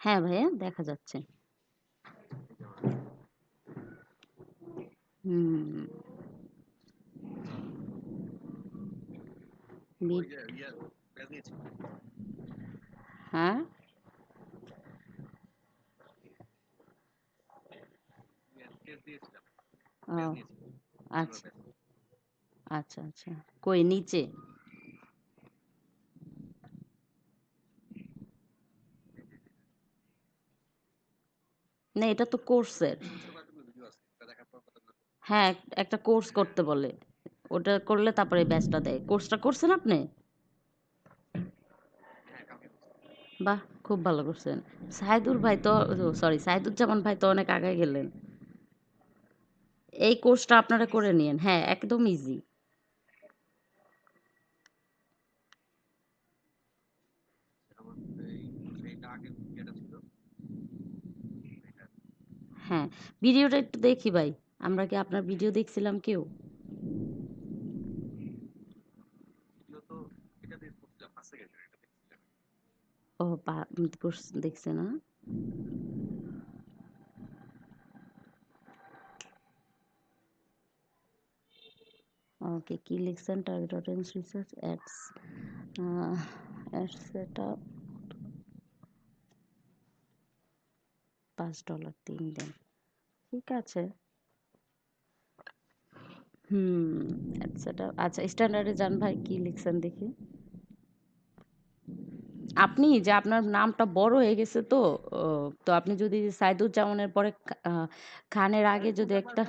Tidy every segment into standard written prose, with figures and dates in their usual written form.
হ্যাঁ ভাইয়া, দেখা যাচ্ছে। হুম। হ্যাঁ। ও আচ্ছা আচ্ছা আচ্ছা। কই নিচে? না, এটা তো কোর্সের। হ্যাঁ, একটা কোর্স করতে বলে। ওটা করলে তারপরে এই ব্যাচটা দেয়। কোর্সটা করছেন আপনি? বাহ! খুব ভালো করছেন। সাইদুর ভাই তো, সরি, সাইদুজ্জামান ভাই তো অনেক আগায় গেলেন। এই কোর্সটা আপনারা করে নিয়েন। হ্যাঁ, একদম ইজি। হ্যাঁ, ভিডিওটা একটু দেখি ভাই। আমরা কি আপনার ভিডিও দেখছিলাম কেউ? ও কোর্স দেখছে না? ওকে, কি লিখছেন? Target audience research ads, ads setup $5 3 দিন। ঠিক আছে। হুম, অ্যাডস সেটআপ। আচ্ছা, স্ট্যান্ডার্ডে যান ভাই, কি লিখছেন দেখি। আপনি যে আপনার নামটা বড় হয়ে গেছে তো, ও, তো আপনি যদি সাইদুজ্জামানের পরে খানের আগে যদি একটা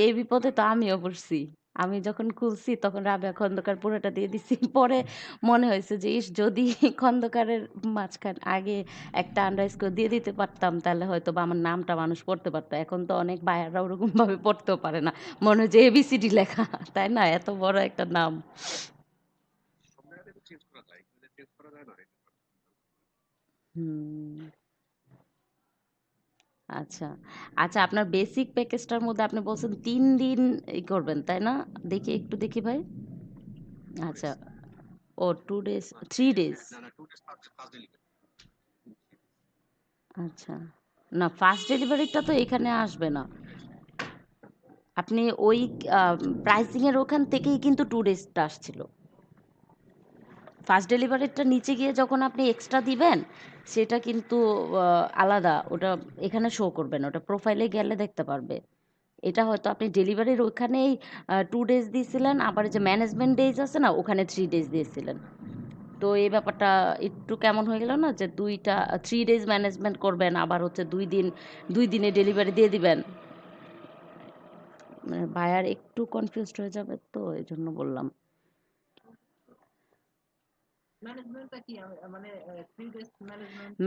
এই বিপদে তো আমিও পড়ছি। আমি যখন খুলছি তখন রাবেয়া খন্দকার পুরোটা দিয়ে দিছি। পরে মনে হয়েছে যে ইস, যদি খন্দকারের মাঝখান আগে একটা আন্ডারস্কোর দিয়ে দিতে পারতাম তাহলে হয়তো বা আমার নামটা মানুষ পড়তে পারতো। এখন তো অনেক বায়াররা ওরকম ভাবে পড়তেও পারে না। মনে হয় যে এবিসিডি লেখা, তাই না? এত বড় একটা নাম। হুম। আচ্ছা। আচ্ছা, আপনার বেসিক প্যাকেজটার মধ্যে আপনি বলছেন ৩ দিন করবেন, তাই না? দেখি, একটু দেখি ভাই। আচ্ছা। ও 2 ডেজ, 3 ডেজ। আচ্ছা। না, ফার্স্ট ডেলিভারিটা তো এখানে আসবে না। আপনি ওই আ প্রাইসিং এর ওখান থেকেই কিন্তু 2 ডেজটা আসছিল। ফার্স্ট ডেলিভারিটা নিচে গিয়ে যখন আপনি এক্সট্রা দিবেন, সেটা কিন্তু আলাদা। ওটা এখানে শো করবে না। ওটা প্রোফাইলে গেলে দেখতে পারবে। এটা হয়তো আপনি ডেলিভারির ওইখানেই 2 ডেজ দিয়েছিলেন, আবার যে ম্যানেজমেন্ট ডেজ আছে না, ওখানে 3 ডেজ দিয়েছিলেন। তো এই ব্যাপারটা একটু কেমন হয়ে গেল না, যে 2টা 3 ডেজ ম্যানেজমেন্ট করবেন, আবার হচ্ছে 2 দিনে ডেলিভারি দিয়ে দিবেন। মানে বায়ার একটু কনফিউজড হয়ে যাবে, তো এই জন্য বললাম।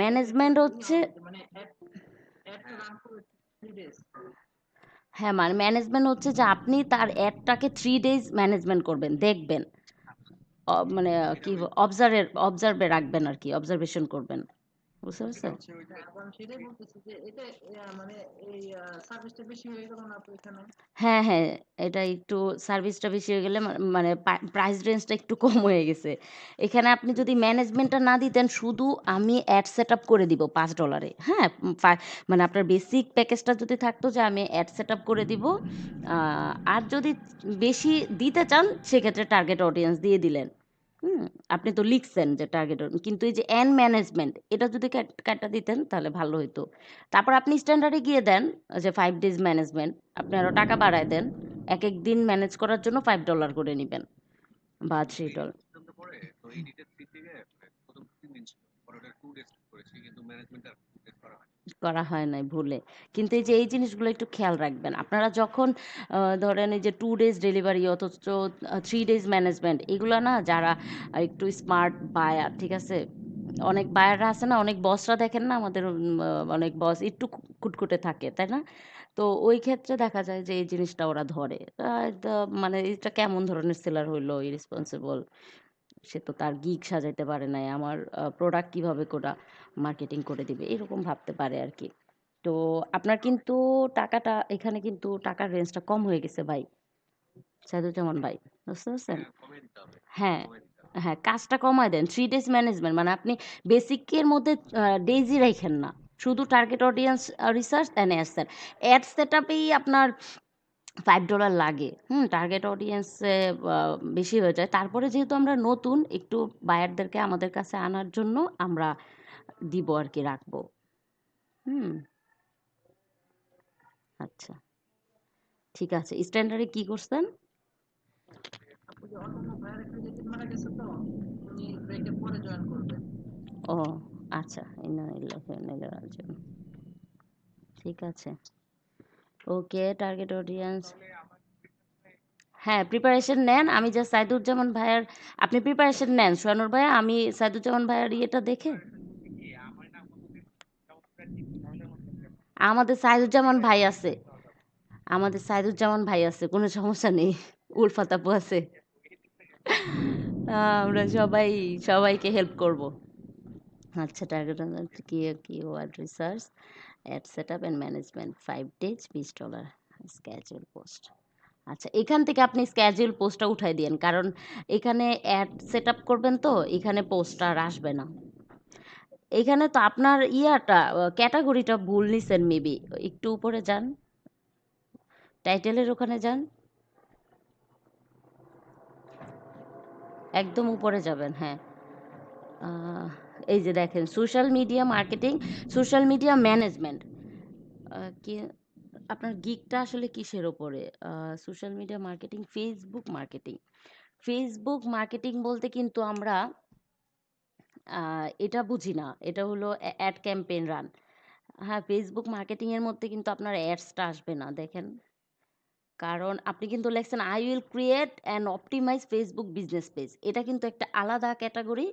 ম্যানেজমেন্ট হচ্ছে, হ্যাঁ, মানে ম্যানেজমেন্ট হচ্ছে যে আপনি তার অ্যাডটাকে 3 ডেজ ম্যানেজমেন্ট করবেন, দেখবেন। মানে কি অবজার্ভে রাখবেন আর কি, অবজারভেশন করবেন। বুঝতে পারছেন? হ্যাঁ, হ্যাঁ, এটা একটু সার্ভিসটা বেশি হয়ে গেলে মানে প্রাইস রেঞ্জটা একটু কম হয়ে গেছে। এখানে আপনি যদি ম্যানেজমেন্টটা না দিতেন, শুধু আমি অ্যাড সেটআপ করে দিব $5 এ, হ্যাঁ? মানে আপনার বেসিক প্যাকেজটা যদি থাকতো যে আমি অ্যাড সেটআপ করে দিব, আর যদি বেশি দিতে চান সেক্ষেত্রে টার্গেট অডিয়েন্স দিয়ে দিলেন। হুম? আপনি তো লিখছেন যে টার্গেট, কিন্তু এই যে এন্ড ম্যানেজমেন্ট এটা যদি কাইটা দিতেন তাহলে ভালো হইতো। তারপর আপনি স্ট্যান্ডার্ডে গিয়ে দেন যে 5 ডেজ ম্যানেজমেন্ট। আপনি আরো টাকা বাড়ায় দেন। একেক দিন ম্যানেজ করার জন্য $5 করে নিবেন, বা $3। করা হয় নাই ভুলে। কিন্তু এই যে এই জিনিসগুলো একটু খেয়াল রাখবেন। আপনারা যখন ধরেন এই যে 2 ডেজ ডেলিভারি অথচ 3 ডেজ ম্যানেজমেন্ট, এগুলা না যারা একটু স্মার্ট বায়ার, ঠিক আছে? অনেক বায়াররা আছে না, অনেক বসরা দেখেন না আমাদের অনেক বস একটু খুঁতখুঁতে থাকে, তাই না? তো ওই ক্ষেত্রে দেখা যায় যে এই জিনিসটা ওরা ধরে। মানে এটা কেমন ধরনের সেলার হইলো ইরেসপন্সিবল? সে তো তার গিগ সাজাইতে পারে নাই। আমার প্রোডাক্ট কিভাবে কোরা মার্কেটিং করে দিবে? এরকম ভাবতে পারে আরকি। তো আপনার কিন্তু টাকাটা এখানে কিন্তু টাকার রেঞ্জটা কম হয়ে গেছে ভাই। সাইদুজ্জামান ভাই, বুঝতে পারছেন? হ্যাঁ, হ্যাঁ, কাজটা কমায় দেন। 3 ডেজ ম্যানেজমেন্ট মানে আপনি বেসিকের মধ্যে ডেইজি রাইখেন না। শুধু target audience research and ad set. Ad সেটআপেই আপনার $5 লাগে। টার্গেট অডিয়েন্সে বেশি হয়ে যায়। তারপরে যেহেতু আমরা নতুন, একটু বায়ারদেরকে আমাদের কাছে আনার জন্য আমরা দিব আরকি, রাখবো। হুম, আচ্ছা। ঠিক আছে। স্ট্যান্ডার্ডে কি করছেন? ও আচ্ছা। ইন্নালিল্লাহি ওয়া ইন্না ইলাইহি রাজিউন। ঠিক আছে। ওকে, টার্গেট অডিয়েন্স। হ্যাঁ, প্রিপারেশন নেন। আমি জাস্ট সাইদুজ্জামান ভাইয়ার, আপনি প্রিপারেশন নেন সোহানুর ভাইয়া। আমি সাইদুজ্জামান ভাইয়ার ইয়েটা দেখে আমাদের সাইদুজ্জামান ভাই আছে। আমাদের সাইদুজ্জামান ভাই আছে। কোনো সমস্যা নেই। উলফাত আপু আছে। আমরা সবাই সবাইকে হেল্প করব। আচ্ছা, target keyword research, ad setup and management 5 days $20 schedule post. আচ্ছা, এখান থেকে আপনি স্কেজুয়াল পোস্টটা উঠাই দিয়েন। কারণ এখানে অ্যাড সেটআপ করবেন তো এখানে পোস্ট আর আসবে না। এখানে তো আপনার ইয়াটা ক্যাটাগরিটা ভুল নিছেন মেবি। একটু উপরে যান, টাইটেলের ওখানে যান, একদম উপরে যাবেন, হ্যাঁ। আহ, এই যে দেখেন social media marketing, social media management. কি আপনার গিকটা আসলে কিসের ওপরে? Social media marketing, Facebook marketing. Facebook marketing বলতে কিন্তু আমরা এটা বুঝি না। এটা হলো অ্যাড ক্যাম্পেইন রান। হ্যাঁ, ফেসবুক মার্কেটিং এর মধ্যে কিন্তু আপনার অ্যাডসটা আসবে না, দেখেন। কারণ আপনি কিন্তু লেখছেন I will create and optimise Facebook business page. এটা কিন্তু একটা আলাদা ক্যাটাগরি,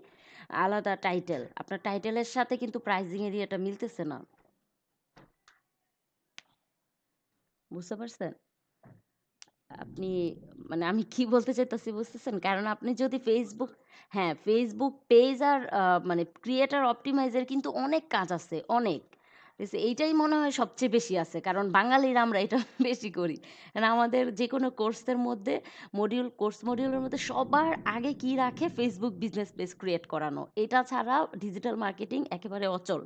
আলাদা টাইটেল। আপনার টাইটেলের সাথে কিন্তু প্রাইজিং এরিয়াটা মিলতেছে না। বুঝতে পারছেন? আপনি মানে আমি কি বলতে চাইতেছি বুঝতেছেন? কারণ আপনি যদি ফেসবুক, হ্যাঁ, ফেসবুক পেজ আর মানে ক্রিয়েটর অপটিমাইজের কিন্তু অনেক কাজ আছে, অনেক। ঠিক আছে? এইটাই মনে হয় সবচেয়ে বেশি আছে। কারণ বাঙালিরা আমরা এটা বেশি করি। কারণ আমাদের যেকোনো কোর্সের মধ্যে কোর্স মডিউলের মধ্যে সবার আগে কি রাখে? ফেসবুক বিজনেস পেজ ক্রিয়েট করানো। এটা ছাড়া ডিজিটাল মার্কেটিং একেবারে অচল।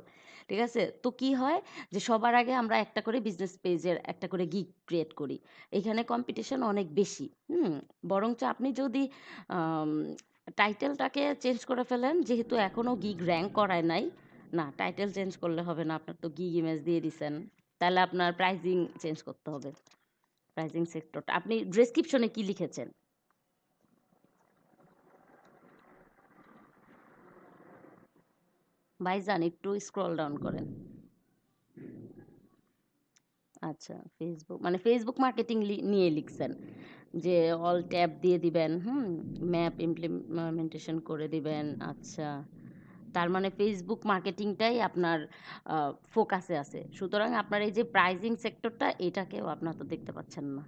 ঠিক আছে? তো কি হয়? যে সবার আগে আমরা একটা করে বিজনেস পেজের একটা করে গিগ ক্রিয়েট করি। এখানে কম্পিটিশন অনেক বেশি। বরঞ্চ আপনি যদি আম টাইটেলটাকে চেঞ্জ করে ফেলেন, যেহেতু এখনো গিগ র‍্যাংক করায় নাই। না, টাইটেল চেঞ্জ করলে হবে না। আপনার তো গিগ ইমেজ দিয়ে দিছেন। তাহলে আপনার প্রাইজিং চেঞ্জ করতে হবে। প্রাইজিং সেক্টরটা আপনি ডেসক্রিপশনে কি লিখেছেন? ভাইজান একটু স্ক্রল ডাউন করেন। আচ্ছা, ফেসবুক মানে ফেসবুক মার্কেটিং নিয়ে লিখছেন। যে অল ট্যাব দিয়ে দিবেন, ম্যাপ ইমপ্লিমেন্টেশন করে দিবেন। আচ্ছা, তার মানে ফেসবুক মার্কেটিংটাই আপনার ফোকাসে আছে। সুতরাং আপনার এই যে প্রাইজিং সেক্টরটা, এটাকেও আপনার তো দেখতে পাচ্ছেন না।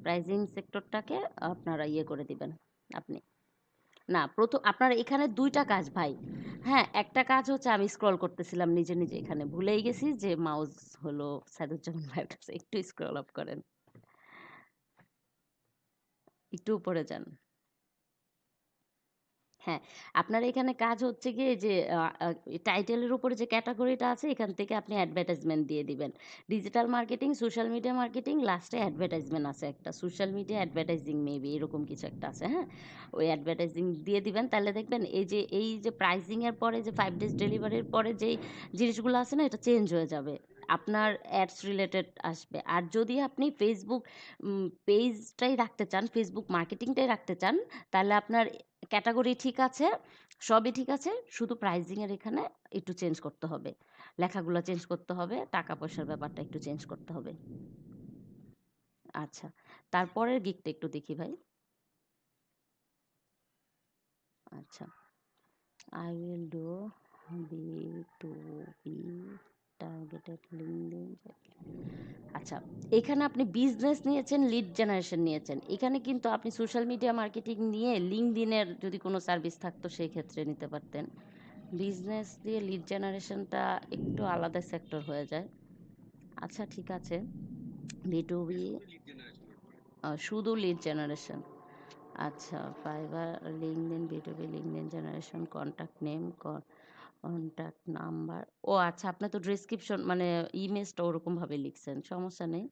প্রাইজিং সেক্টরটাকে আপনারা ইয়ে করে দিবেন আপনি। না, প্রথম আপনার এখানে ২ টা কাজ ভাই। হ্যাঁ, একটা কাজ হচ্ছে আমি স্ক্রল করতেছিলাম নিজে, নিজে এখানে ভুলেই গেছি যে মাউস হলো সাইদুজ্জামান ভাইয়ের কাছে। একটু স্ক্রল আপ করেন। একটু উপরে যান। হ্যাঁ, আপনার এখানে কাজ হচ্ছে গিয়ে যে টাইটেলের উপরে যে ক্যাটেগরিটা আছে এখান থেকে আপনি অ্যাডভার্টাইজমেন্ট দিয়ে দিবেন। Digital marketing, social media marketing, লাস্টে অ্যাডভার্টাইজমেন্ট আছে একটা। সোশ্যাল মিডিয়া অ্যাডভার্টাইজিং মেবি এরকম কিছু একটা আছে, হ্যাঁ? ওই অ্যাডভার্টাইজিং দিয়ে দিবেন। তাহলে দেখবেন এই যে প্রাইজিং এর পরে যে 5 ডেজ ডেলিভারির পরে যেই জিনিসগুলো আছে না, এটা চেঞ্জ হয়ে যাবে। আপনার অ্যাডস রিলেটেড আসবে। আর যদি আপনি ফেসবুক পেজটাই রাখতে চান, ফেসবুক মার্কেটিংটাই রাখতে চান, তাহলে আপনার ক্যাটাগরি ঠিক আছে, সবই ঠিক আছে। শুধু প্রাইজিং এর এখানে একটু চেঞ্জ করতে হবে। লেখাগুলা চেঞ্জ করতে হবে। টাকা পয়সার ব্যাপারটা একটু চেঞ্জ করতে হবে। আচ্ছা। তারপরের গিকটা একটু দেখি ভাই। আচ্ছা। I will do. B2B targeted LinkedIn. আচ্ছা, এখানে আপনি বিজনেস নিয়েছেন, লিড জেনারেশন নিয়েছেন। এখানে কিন্তু আপনি সোশ্যাল মিডিয়া মার্কেটিং নিয়ে লিঙ্কডিনের যদি কোনো সার্ভিস থাকতো সেই ক্ষেত্রে নিতে পারতেন। বিজনেস দিয়ে লিড জেনারেশনটা একটু আলাদা সেক্টর হয়ে যায়। আচ্ছা ঠিক আছে, B2B শুধু লিড জেনারেশন। আচ্ছা, Fiverr, LinkedIn, B2B LinkedIn generation, contact name, contact number. ও আচ্ছা, আপনি তো ডেসক্রিপশন মানে ইমেজটা ওরকমভাবে লিখছেন, সমস্যা নেই।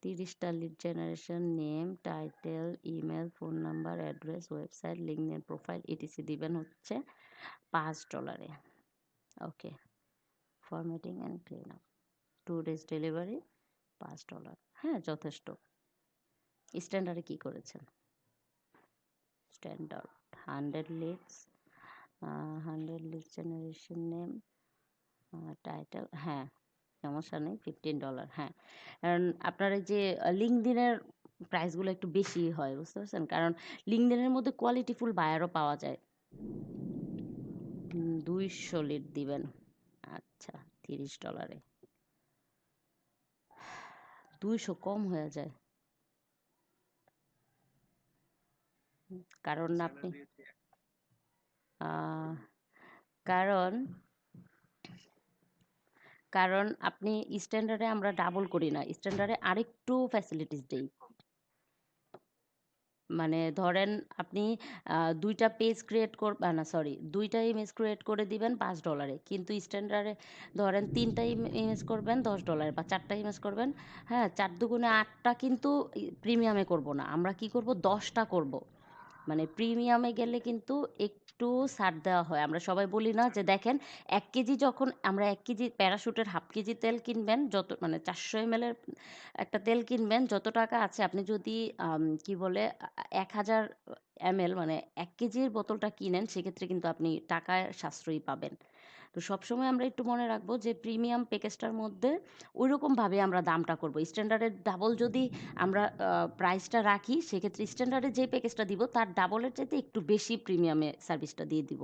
30টা lead generation, name, title, email, phone number, address, website, LinkedIn profile ETC দিবেন হচ্ছে $5। Okay, formatting and clean up, 2 days delivery, $5। হ্যাঁ, যথেষ্ট। স্ট্যান্ডার্ডে কি করেছেন? Standard 100 leads, 100 lead generation, name, title, হ্যাঁ সমস্যা নেই, $15। হ্যাঁ, কারণ আপনার এই যে লিঙ্কডইনের প্রাইসগুলো একটু বেশি হয়, বুঝতে পারছেন? কারণ লিঙ্কডইনের মধ্যে কোয়ালিটিফুল বায়ারও পাওয়া যায়। 200 লিড দিবেন। আচ্ছা, $30। 200 কম হয়ে যায়, কারণ আপনি আহ, কারণ কারণ আপনি স্ট্যান্ডার্ডে আমরা ডাবল করি না, স্ট্যান্ডার্ডে আরেকটু ফ্যাসিলিটিস দেই। মানে ধরেন আপনি 2টা পেজ ক্রিয়েট না সরি, 2টা ইমেজ ক্রিয়েট করে দিবেন $5, কিন্তু স্ট্যান্ডার্ডে ধরেন 3টা ইমেজ করবেন $10, বা 4টা ইমেজ করবেন, হ্যাঁ 4 দুগুণে 8টা, কিন্তু প্রিমিয়ামে করব না, আমরা কি করব 10টা করব। মানে প্রিমিয়ামে গেলে কিন্তু একটু ছাড় দেওয়া হয়। আমরা সবাই বলি না যে দেখেন, 1 কেজি যখন আমরা 1 কেজি প্যারাশুটের হাফ কেজি তেল কিনবেন, যত মানে 400 ml একটা তেল কিনবেন, যত টাকা আছে আপনি যদি কি বলে 1000 ml মানে 1 কেজির বোতলটা কিনেন, সেক্ষেত্রে কিন্তু আপনি টাকায় সাশ্রয়ী পাবেন। তো সবসময় আমরা একটু মনে রাখবো যে প্রিমিয়াম প্যাকেজটার মধ্যে ওইরকমভাবে আমরা দামটা করব। স্ট্যান্ডার্ডের ডাবল যদি আমরা প্রাইসটা রাখি, সেক্ষেত্রে স্ট্যান্ডার্ডে যে প্যাকেজটা দিব তার ডাবলের চাইতে একটু বেশি প্রিমিয়ামে সার্ভিসটা দিয়ে দিব।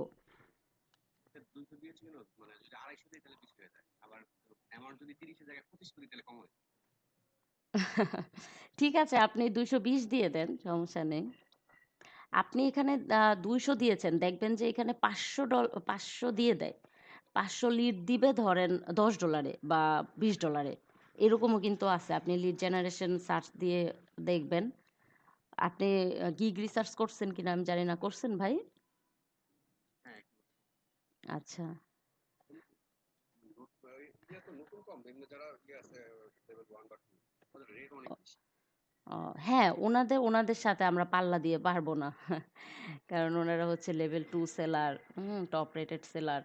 ঠিক আছে, আপনি 220 দিয়ে দেন, সমস্যা নেই। আপনি এখানে 200 দিয়েছেন, দেখবেন যে এখানে 500 দিয়ে দেয়। 500 লিড দিবে ধরেন $10 বা $20, এরকমও কিন্তু আছে। আপনি লিড জেনারেশন সার্চ দিয়ে দেখবেন। আপনি গিগ রিসার্চ করছেন কিনা আমি জানি না, করছেন ভাই? আচ্ছা। ও, হ্যাঁ, ওনাদের ওনাদের সাথে আমরা পাল্লা দিয়ে পারবো না। কারণ ওনারা হচ্ছে level 2 seller, top rated seller.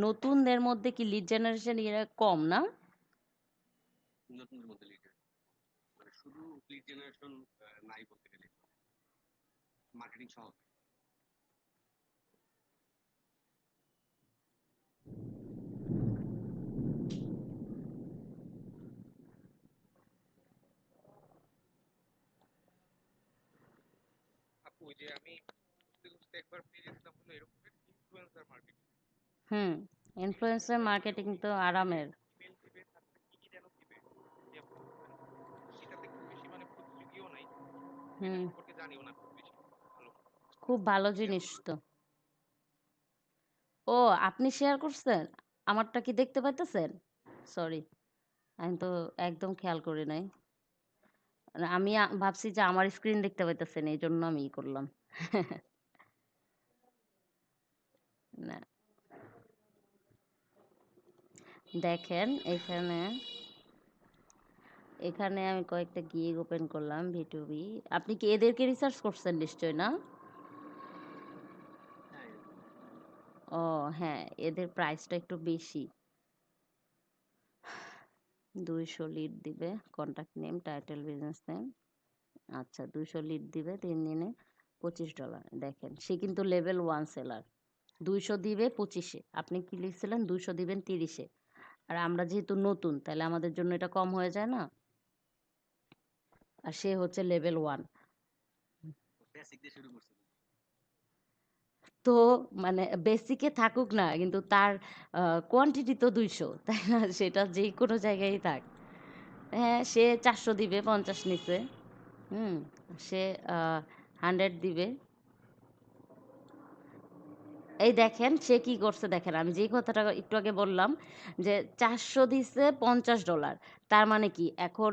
নতুনদের মধ্যে কি লিড জেনারেশন এরা কম না? হুম, ইনফ্লুয়েন্সার মার্কেটিং তো আরামের। হুম, খুব ভালো জিনিস তো। ও, আপনি শেয়ার করছেন? আমারটা কি দেখতে পাইতেছেন? সরি, আমি তো একদম খেয়াল করি নাই। আমি ভাবছি যে আমার স্ক্রিন দেখতে পাইতেছেন, এই জন্য আমি করলাম। না, দেখেন এখানে, এখানে আমি কয়েকটা গিগ ওপেন করলাম, V2B। আপনি কি এদেরকে রিসার্চ করছেন নিশ্চয়, না? ও হ্যাঁ, এদের প্রাইসটা একটু বেশি। 200 লিড দিবে, contact name, title, business name. আচ্ছা, 200 লিড দিবে 3 দিনে, $25। দেখেন, সে কিন্তু লেভেল 1 সেলার। 200 দিবে 25-এ, আপনি কি লিখছিলেন 200 দিবেন 30-এ। আর আমরা যেহেতু নতুন, তাহলে আমাদের জন্য এটা কম হয়ে যায় না? আর সে হচ্ছে লেভেল 1। তো মানে বেসিকে থাকুক না কিন্তু তার কোয়ান্টিটি তো 200, তাই না? সেটা যে কোনো জায়গায় থাক। হ্যাঁ, সে 400 দিবে 50 নিচে। হুম, সে 100 দিবে। এই দেখেন সে কি করছে দেখেন, আমি যেই কথাটা একটু আগে বললাম যে 400 দিছে $50। তার মানে কি এখন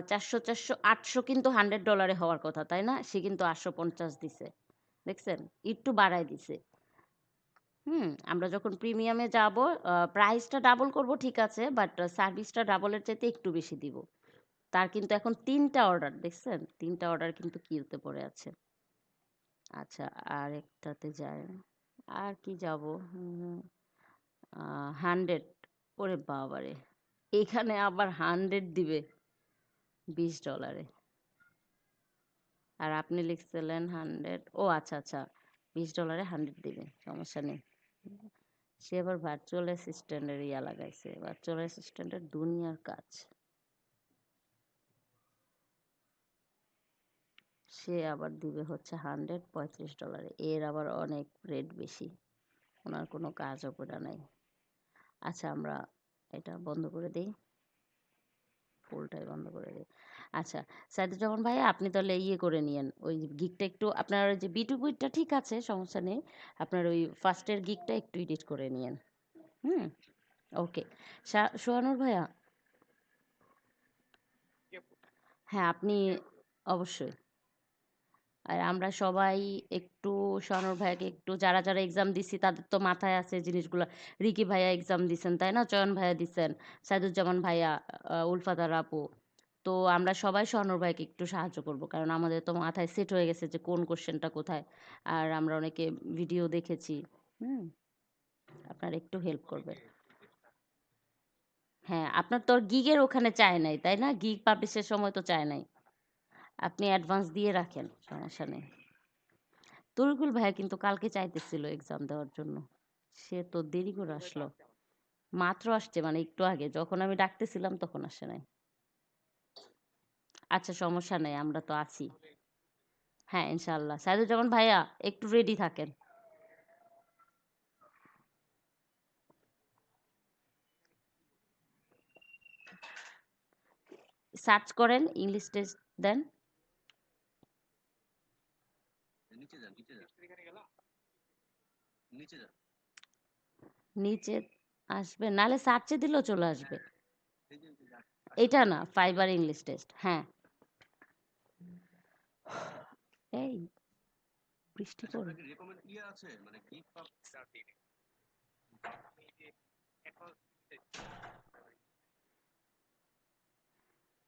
400 400 800 কিন্তু $100 হওয়ার কথা, তাই না? সে কিন্তু 850 দিছে। দেখছেন? একটু বাড়ায় দিছে। হুম, আমরা যখন প্রিমিয়ামে যাব প্রাইসটা ডাবল করব ঠিক আছে, বাট সার্ভিসটা ডাবলের চাইতে একটু বেশি দিব। তার কিন্তু এখন ৩ টা অর্ডার দেখছেন? ৩ টা অর্ডার কিন্তু কিউতে পড়ে আছে। আচ্ছা, আরেকটাতে যাই। আর কি যাব? 100, ওরে বাবারে! এখানে আবার 100 দিবে $20 এ। আর আপনি লিখছিলেন 100, ও আচ্ছা, আচ্ছা। $20 এ 100 দিবে। সমস্যা নেই। সে আবার ভার্চুয়াল অ্যাসিস্ট্যান্টের লাগাইছে। ভার্চুয়াল অ্যাসিস্ট্যান্টের দুনিয়ার কাজ। সে আবার দিবে হচ্ছে 100 $35। এর আবার অনেক রেট বেশি। উনার কোনো কাজও কইরা নাই। আচ্ছা, আমরা এটা বন্ধ করে দেই। ফুলটাই বন্ধ করে দেই। আচ্ছা, সাইদুজ্জামান ভাইয়া আপনি তাহলে ইয়ে করে নিয়েন। ওই গিগটা একটু আপনার ওই যে বিটুবিটটা ঠিক আছে, সমস্যা নেই। আপনার ওই ফার্স্টের গিগটা একটু এডিট করে নিয়েন। হুম? ওকে। সোহানুর ভাইয়া, হ্যাঁ, আপনি অবশ্যই। আর আমরা সবাই একটু সনর ভাইয়াকে একটু যারা যারা এক্সাম দিছি তাদের তো মাথায় আছে জিনিসগুলো। রিকি ভাইয়া এক্সাম দিছেন তাই না? চয়ন ভাইয়া দিছেন, সাইদুজ্জামান ভাইয়া, উলফাতার আপু। তো আমরা সবাই সনর ভাইকে একটু সাহায্য করব, কারণ আমাদের তো মাথায় সেট হয়ে গেছে যে কোন কোশ্চেনটা কোথায়। আর আমরা অনেকে ভিডিও দেখেছি। হুম, আপনার একটু হেল্প করবে। হ্যাঁ, আপনার তো গিগের ওখানে চায় নাই তাই না? গিগ পাবলিশের সময় তো চায় নাই। আপনি অ্যাডভান্স দিয়ে রাখেন, সমস্যা নেই। তরিকুল ভাইয়া কিন্তু কালকে চাইতেছিল এক্সাম দেওয়ার জন্য। সে তো দেরি করে আসলো। মাত্র আসছে মানে একটু আগে। যখন আমি ডাকতেছিলাম তখন আসে নাই। আচ্ছা, সমস্যা নাই। আমরা তো আছি। হ্যাঁ, ইনশাআল্লাহ। সাইদুজ্জামান ভাইয়া একটু রেডি থাকেন। সার্চ করেন, ইংলিশ টেস্ট দেন। নিচে আসবে। নাহলে সার্চে দিলেও চলে আসবে। এটা না, ফাইবার ইংলিশ টেস্ট। হ্যাঁ। এই বৃষ্টি পড়ে।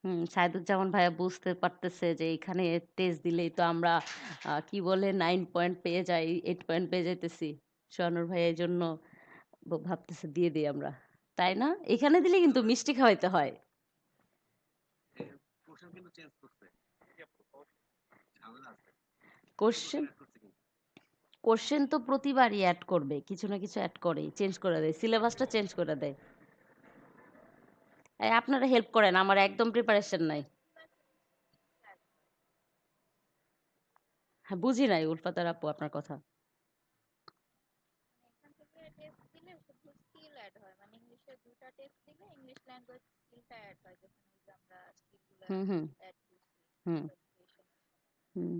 হুম, সাইদুজ্জামান ভাইয়া বুঝতে পারতেছে যে এখানে টেস্ট দিলেই তো আমরা কি বলে 9 পয়েন্ট পেয়ে যাই, 8 পয়েন্ট পেয়ে যাইতেছি। সোহানুর ভাইয়া এজন্য ভাবতেছে দিয়ে দিই আমরা। তাই না? এখানে দিলে কিন্তু মিষ্টি খাওয়াইতে হয়। কোশ্চেন কোশ্চেন তো প্রতিবারই এড করবে। কিছু না কিছু এড করেই। চেঞ্জ করে দেয়। সিলেবাসটা চেঞ্জ করে দেয়। এই আপনারা হেল্প করেন। আমার একদম প্রিপারেশন নাই। হ্যাঁ, বুঝি নাই উলফাতার আপু আপনার কথা। হুম, হুম, হুম, হুম।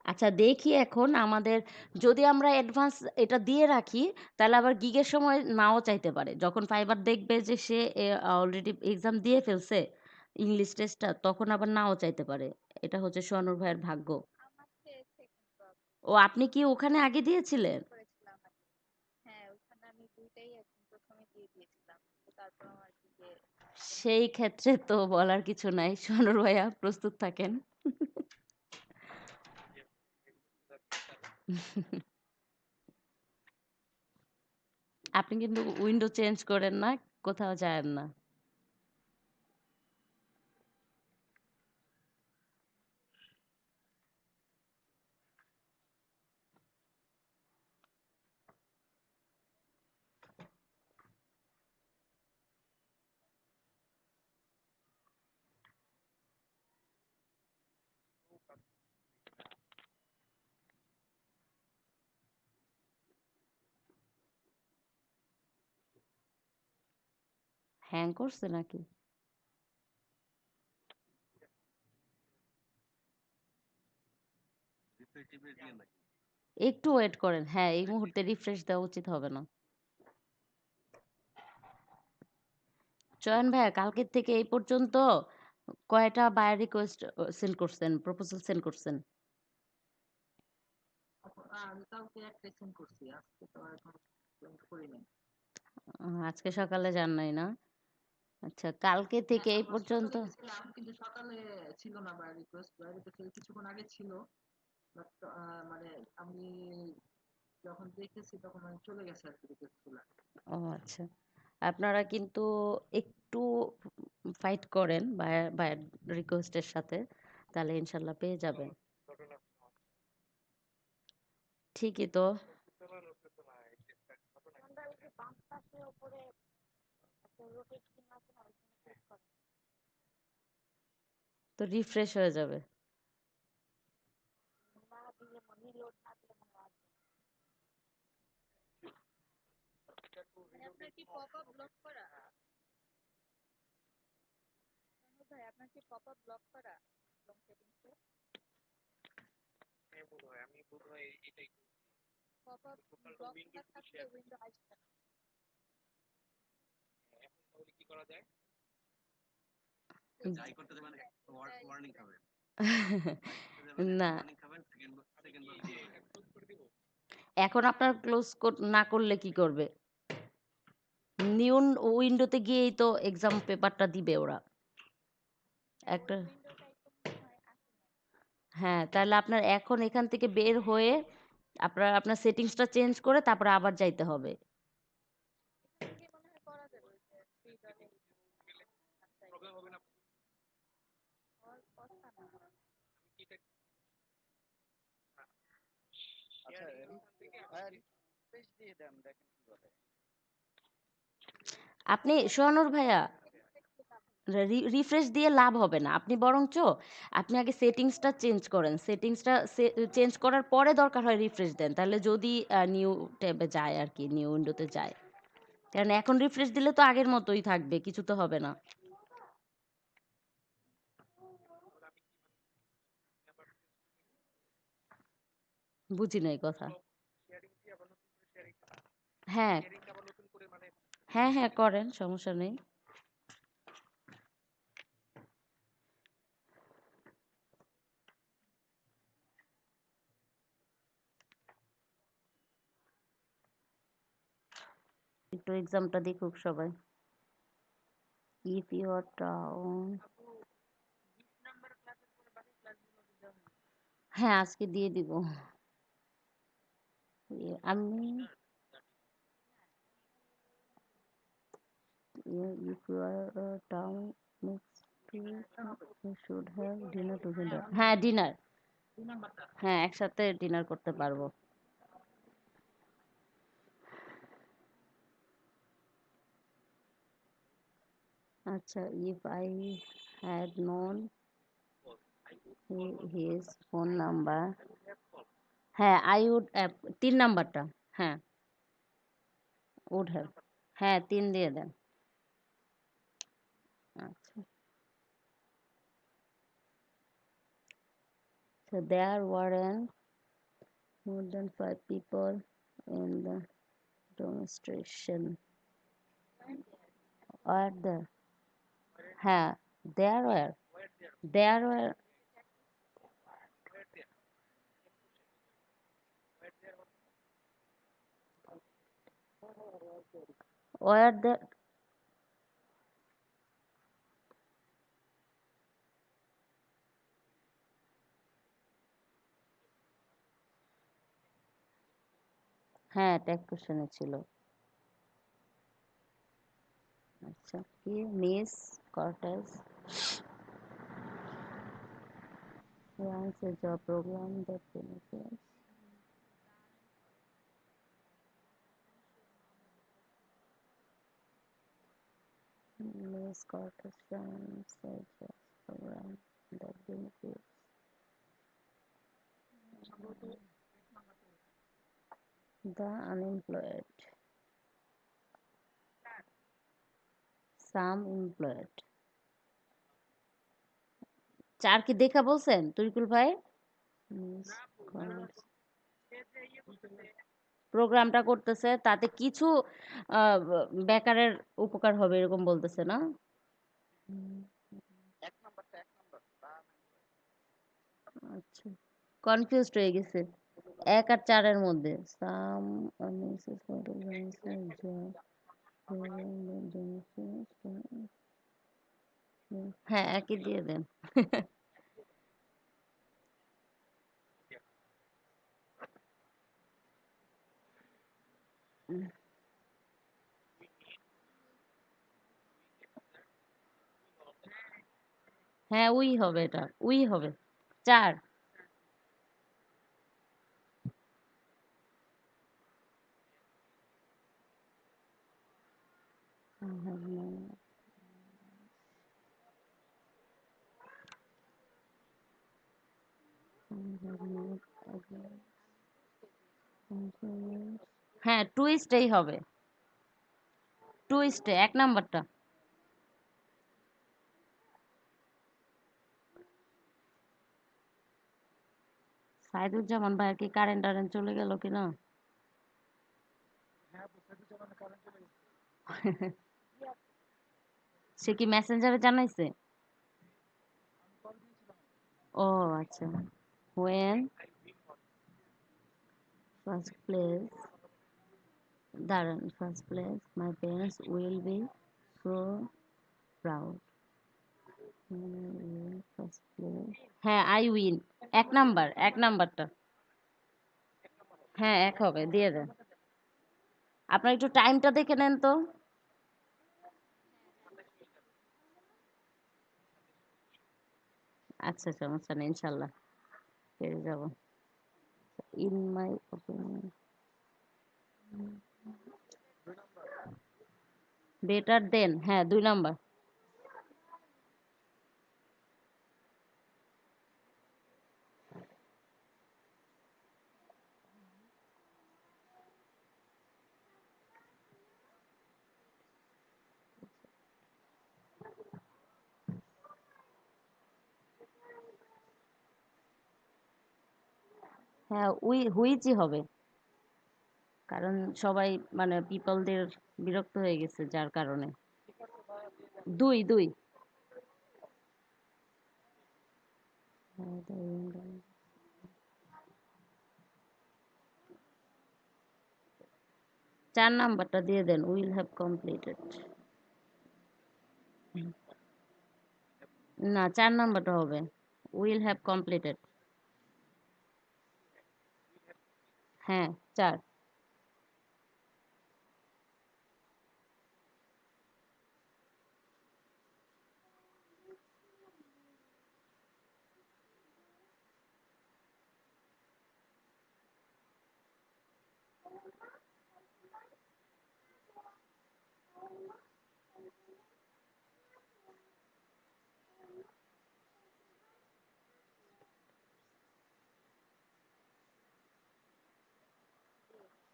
আচ্ছা, দেখি এখন আমাদের যদি আমরা অ্যাডভান্স এটা দিয়ে রাখি, তাহলে আবার গিগের সময় নাও চাইতে পারে। যখন ফাইবার দেখবে যে সে অলরেডি এক্সাম দিয়ে ফেলছে ইংলিশ টেস্টটা, তখন আবার নাও চাইতে পারে। এটা হচ্ছে সোহানুর ভাইয়ের ভাগ্য। ও আপনি কি ওখানে আগে দিয়েছিলেন? সেই ক্ষেত্রে তো বলার কিছু নাই। সোহানুর ভাইয়া প্রস্তুত থাকেন। আপনি কিন্তু উইন্ডো চেঞ্জ করেন না, কোথাও যায়েন না। হ্যাং করছে নাকি? একটু ওয়েট করেন। হ্যাঁ, এই মুহূর্তে রিফ্রেশ দেওয়া উচিত হবে না। চয়ন ভাইয়া কালকের থেকে এই পর্যন্ত কয়টা বায়ার রিকোয়েস্ট সেন্ড করছেন, প্রপোজাল সেন্ড করছেন? আজকে সকালে যান নাই না? আচ্ছা, কালকে থেকে এই পর্যন্ত ও আচ্ছা। আপনারা কিন্তু একটু ফাইট করেন বায়ার বায়ার রিকোয়েস্টের সাথে, তাহলে ইনশাল্লাহ পেয়ে যাবেন। ঠিকই তো। তো রিফ্রেশ হয়ে যাবে। না, এখন আপনার ক্লোজ না করলে কি করবে? নিউ উইন্ডোতে গিয়েই তো এক্সাম পেপারটা দিবে ওরা। একটা হ্যাঁ, তাহলে আপনার এখন এখান থেকে বের হয়ে আপনার সেটিংসটা চেঞ্জ করে তারপরে আবার যাইতে হবে। আপনি সোহানুর ভাইয়া রিফ্রেশ দিয়ে লাভ হবে না। আপনি বরঞ্চ আপনি আগে সেটিংসটা চেঞ্জ করেন। সেটিংসটা চেঞ্জ করার পরে দরকার হয় রিফ্রেশ দেন। তাহলে যদি নিউ ট্যাবে যায় আরকি, নিউ উইন্ডোতে যায়। কারণ এখন রিফ্রেশ দিলে তো আগের মতোই থাকবে, কিছু তো হবে না। বুঝি নাই কথা। হ্যাঁ, হ্যাঁ, হ্যাঁ করেন, সমস্যা নেই। একটু এক্সামটা দেখুক সবাই। If you are down. হ্যাঁ, আজকে দিয়ে দিব। আমি if you are down next week you should have dinner together. হ্যাঁ, ডিনার। হ্যাঁ, একসাথে ডিনার করতে পারবো। আচ্ছা, if I had known his phone number, হ্যাঁ I would 3 নাম্বারটা। হ্যাঁ, would have। হ্যাঁ, 3 দিয়ে দেন। আচ্ছা, so there weren't more than 5 people in the demonstration. Or the হ্যাঁ, there were were the হ্যাঁ, ট্যাগ কোশ্চেনে ছিল। আচ্ছা, কি miss কর্টেস runs a job program that benefits Miss Cortes runs a job program that benefits the unemployed. Some employed. 4 কি দেখা বলছেন তরিকুল ভাই? প্রোগ্রামটা করতেছে তাতে কিছু বেকারের উপকার হবে এরকম বলতেছে না? আচ্ছা, কনফিউজড হয়ে গেছে 1 আর 4 এর মধ্যে। সাম হ্যাঁ, একই দিয়ে দেন। হ্যাঁ, উই হবে এটা। উই হবে। 4। হ্যাঁ, টুইস্টেই হবে। টুইস্টে 1 নাম্বারটা। সাইদুজ্জামান ভাইয়ের কি কারেন্ট-টারেন্ট চলে গেল কিনা? সে কি মেসেঞ্জারে জানাইছে? ও আচ্ছা। When first place, দাঁড়ান, first place, my parents will be so proud. First place. হ্যাঁ, I win। 1 নাম্বার, 1 নাম্বারটা। হ্যাঁ, 1 হবে, দিয়ে দেন। আপনার একটু টাইমটা দেখে নেন তো। আচ্ছা, সমস্যা নেই, ইনশাল্লাহ পেরে যাব। ইন মাই ওপিনিয়ন, বেটার দেন, হ্যাঁ 2 নাম্বার। হ্যাঁ, হুইচই হবে। কারণ সবাই মানে পিপলদের বিরক্ত হয়ে গেছে যার কারণে। 2, 2। 4 নাম্বারটা দিয়ে দেন, উইল হ্যাভ কমপ্লিটেড। না, 4 নাম্বারটা হবে। Will have completed. হ্যাঁ, 4।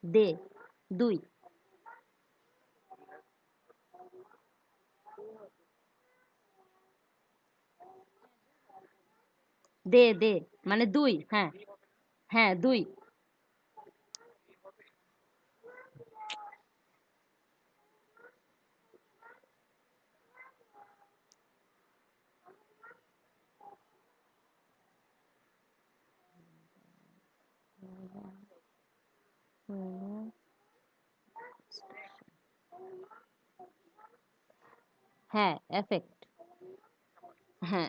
দে, 2। দে, দে, মানে 2, হ্যাঁ। হ্যাঁ, 2। হ্যাঁ, এফেক্ট। হ্যাঁ,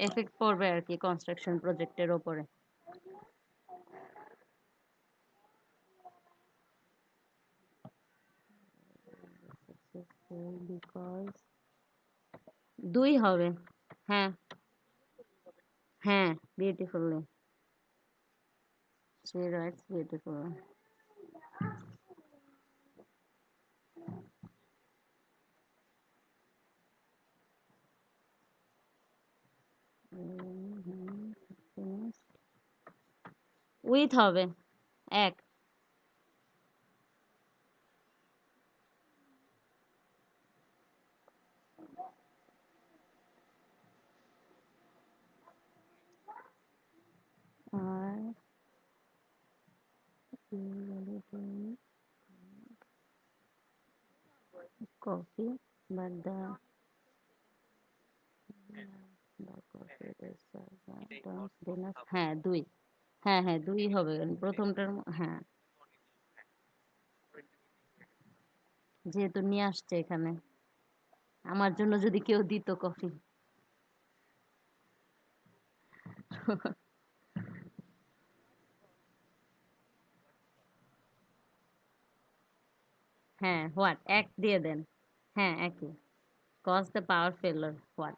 এফেক্ট পড়বে আর কি কনস্ট্রাকশন প্রজেক্টের উপরে। বিকজ 2 হবে। হ্যাঁ, হ্যাঁ, beautifully. She writes beautiful. With হবে 1। coffee, but the coffee is terms bonus হ্যাঁ 2 হ্যাঁ হ্যাঁ 2 হবে প্রথমটার হ্যাঁ যেহেতু নিয়ে আসছে এখানে আমার জন্য যদি কেউ দিত কফি হ্যাঁ হোয়াট এক দিয়ে দেন হ্যাঁ একই কজ দ্য পাওয়ার ফেলার what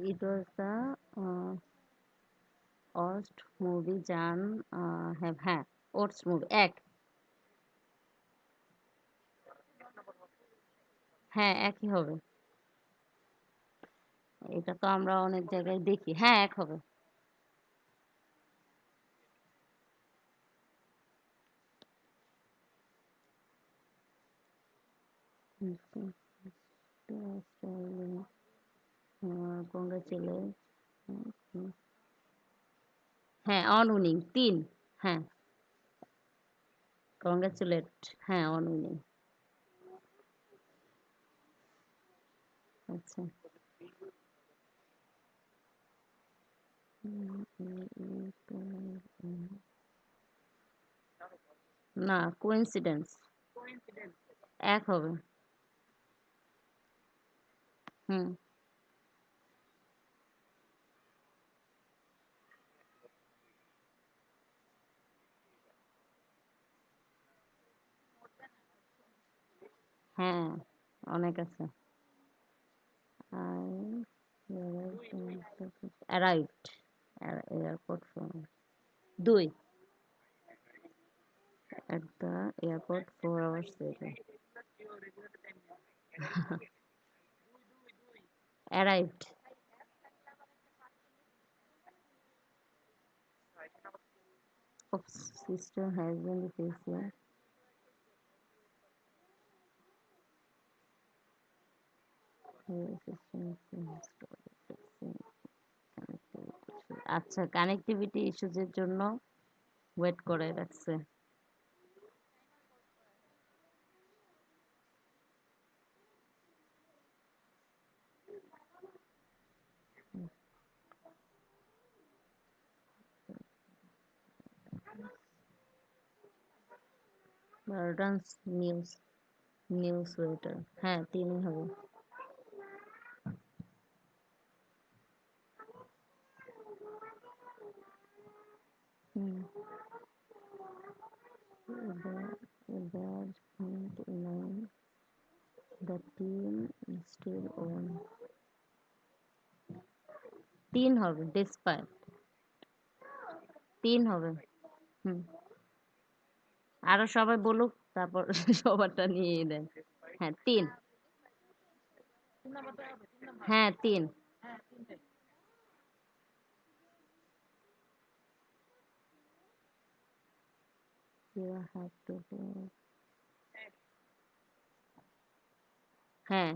it was the worst movie জান হ্যাভ হ্যাঁ ওটস মুভি এক হ্যাঁ একই হবে এটা তো আমরা অনেক জায়গায় দেখি হ্যাঁ এক হবে কংগ্রেচুলেট হ্যাঁ অন উইনিং 3 হ্যাঁ কংগ্রেচুলেট হ্যাঁ অন উইনিং আচ্ছা না কোইন্সিডেন্স এক হবে হুম হ্যাঁ অনেক আছে I arrived airport from 2 at the airport 4 hours later arrived of sister husband face আচ্ছা কানেক্টিভিটি ইস্যুজের জন্য ওয়েট করে রাখছে বারডান্স নিউজ নিউজ ওয়েটার হ্যাঁ 3 হবে হুম bad point in the team still on 3 হবে despite 3 হবে হুম আরো সবাই বলুক তারপর সবারটা নিয়ে দেন হ্যাঁ 3 হ্যাঁ 3 you have to do হ্যাঁ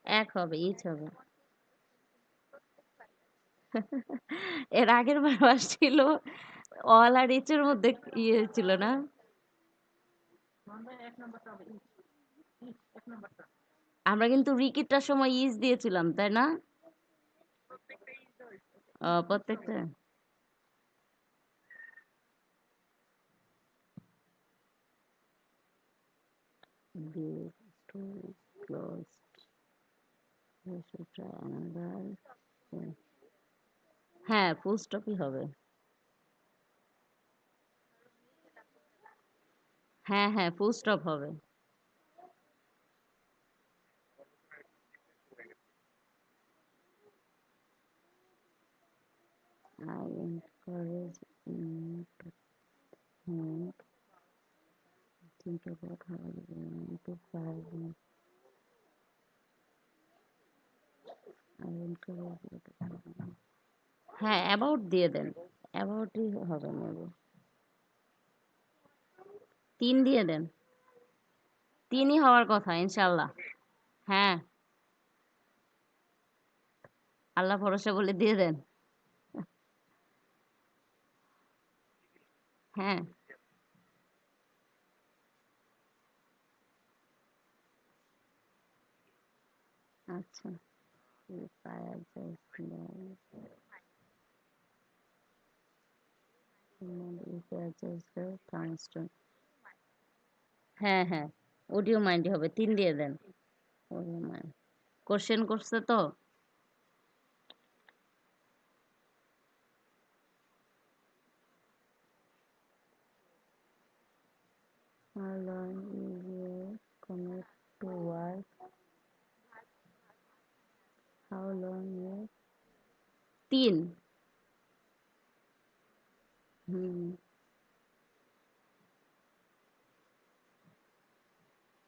এক হবে ইচ হবে এর আগের বার আসছিল অল আর ইচ এর মধ্যে ইয়ে ছিল না আমরা কিন্তু রিকিটার সময় ইজ দিয়েছিলাম তাই না প্রত্যেকটা the story is closed we should try another হ্যাঁ ফুল স্টপই হবে হ্যাঁ হ্যাঁ ফুল স্টপ হবে I encourage him to think about how he want to find I encourage you to হ্যাঁ অ্যাবাউট দিয়ে দেন অ্যাবাউটই হবে নেব 3 দিয়ে দেন 3ই হওয়ার কথা ইনশাল্লাহ হ্যাঁ আল্লাহ ভরসা বলে দিয়ে দেন। হ্যাঁ, আচ্ছা। Fire just tungsten। হ্যাঁ, হ্যাঁ। অডিও মাইন্ডই হবে। ৩ দিয়ে দেন। Audio mind. কোশ্চেন করছে তো? How long is your commute to work? How long is ৩। হুম,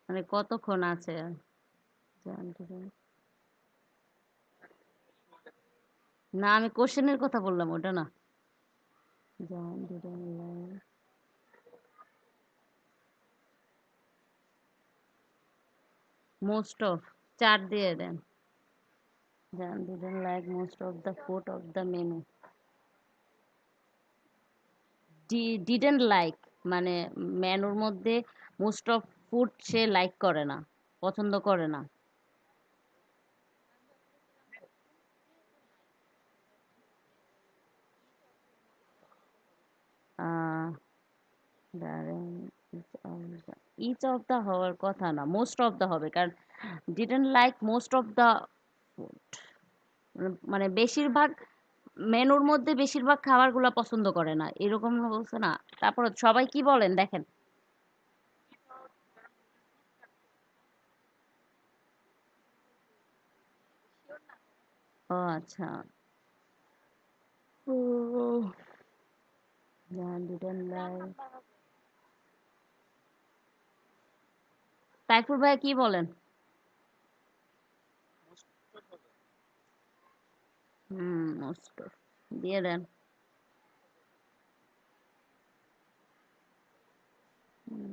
মানে কতক্ষণ আছে? জানতে চাই। না, আমি কোশ্চেনের কথা বললাম, ওটা না। John didn't like most of। ৪ দিয়ে দেন। John didn't like most of the food of the menu। didn't like মানে মেনুর মধ্যে most of food say like করে না, পছন্দ করে না। ইচ অফ দ্য হওয়ার কথা না, মোস্ট অফ দ্য হবে, কারণ didn't like most of the food মানে বেশিরভাগ মেনুর মধ্যে বেশিরভাগ খাবারগুলো পছন্দ করে না, এরকম বলছে না। তারপর সবাই কি বলেন দেখেন। ও আচ্ছা। ও, ডিডন্ট লাইক। তাইফুর ভাই কি বলেন? হুম, মোস্ট অফ দিয়ে দেন। হুম,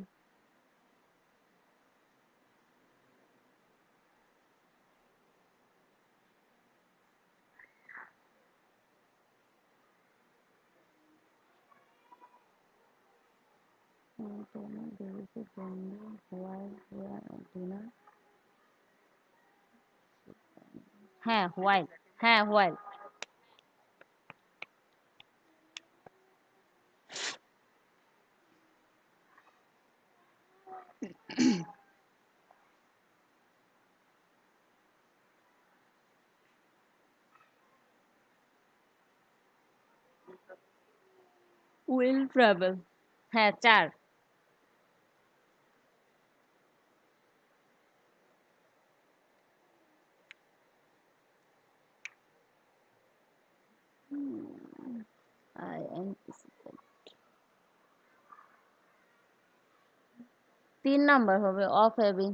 হ্যাঁ হোয়াইট। হ্যাঁ হোয়াইট। Will travel. হ্যাঁ ৪। I anticipate. ৩ নাম্বার হবে of having.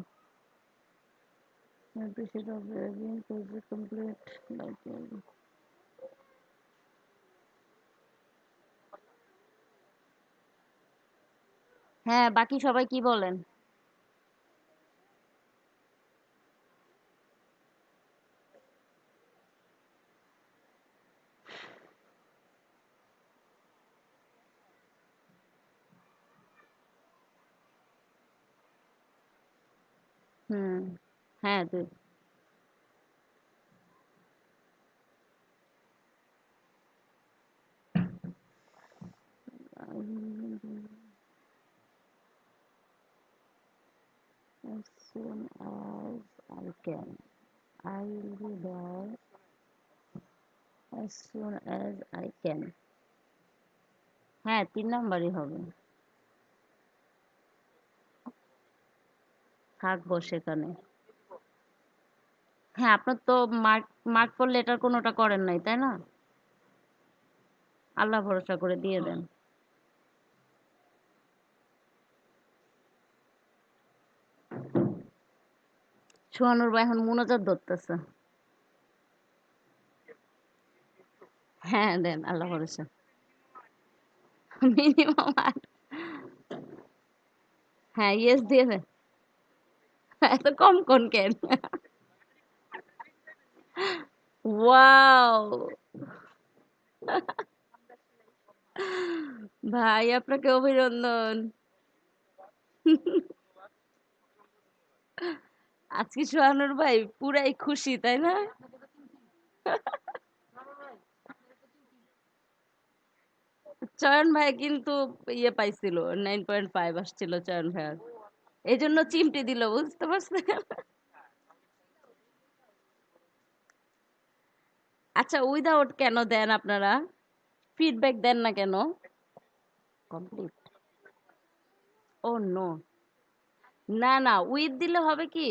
Appreciate of having project complete like. হ্যাঁ, বাকি সবাই কি বলেন? হুম, হ্যাঁ ২। As soon as I can, I will be there as soon as I can। হ্যাঁ ৩ নাম্বারই হবে। থাকবো সেখানে। হ্যাঁ, আপনার তো মার্ক মার্ক ফর লেটার কোনোটা করেন নাই, তাই না? আল্লাহ ভরসা করে দিয়ে দেন। সোহানুর ভাই এখন মুনাজাত ধরতেছে। হ্যাঁ দেন, আল্লাহ ভরসা। মিনিমাম ৮। হ্যাঁ, ইয়েস দিয়ে দেন। এত কম কোন কেন? ওয়াও! ভাই আপনাকে অভিনন্দন। আজকে সোহানুর ভাই পুরাই খুশি, তাই না? চয়ন ভাই কিন্তু ইয়ে পাইছিল, 9.5 আসছিল চয়ন ভাইয়ার। এই জন্য চিমটি দিল, বুঝতে পারছেন? আচ্ছা, উইদাউট কেন দেন আপনারা? ফিডব্যাক দেন না কেন? কমপ্লিট। ও নো। না না, উইথ দিলে হবে কি?